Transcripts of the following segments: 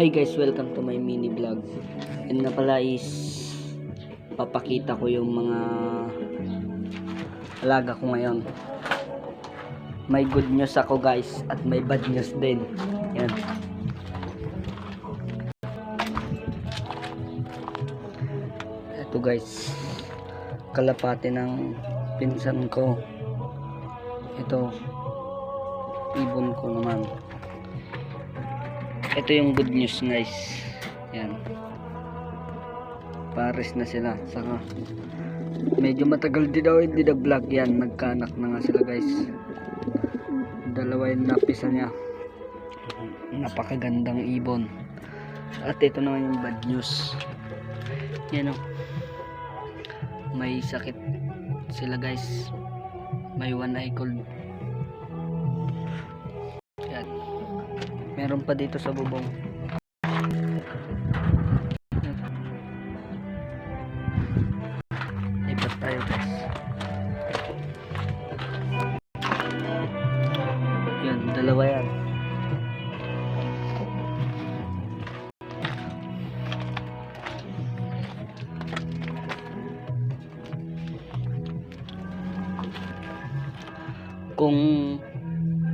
Hi guys, welcome to my mini vlog. And nga pala is papakita ko yung mga alaga ko ngayon. May good news ako guys at may bad news din. Yan. Ito guys, kalapate ng pinsan ko. Ito, ibon ko naman. Ito yung good news guys. Yan. Pares na sila. Saka medyo matagal din daw hindi na vlog yan. Nagkaanak na nga sila guys. Dalawa yung napisa niya. Napakagandang ibon. At ito naman yung bad news. Yan o. May sakit sila guys. May one eye cold. Yan. Meron pa dito sa bubong. Lipat tayo guys. Yan, dalawa yan. Kung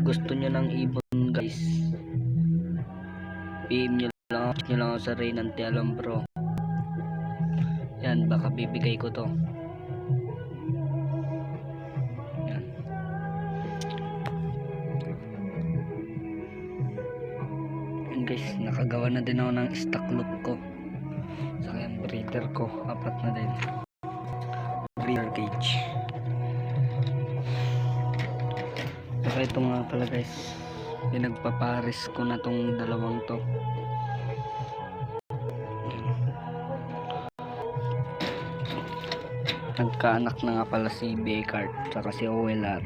gusto nyo ng ibon guys, PM nyo lang ako sa Reynan Tialambro. Yan, baka bibigay ko to. Yan. Yan guys, nakagawa na din ako ng stock loop ko. Saka yung breeder ko, apat na din. Breeder cage. Saka ito nga pala guys, pinagpaparis ko na tong dalawang to. Nagkaanak na nga pala si Becard saka si OLR.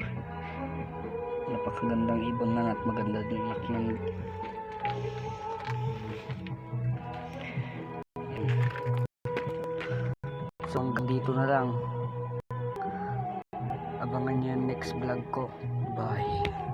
Napakagandang ibon na at maganda din anak ng so hanggang dito na lang. Abangan nyo yung next vlog ko. Bye.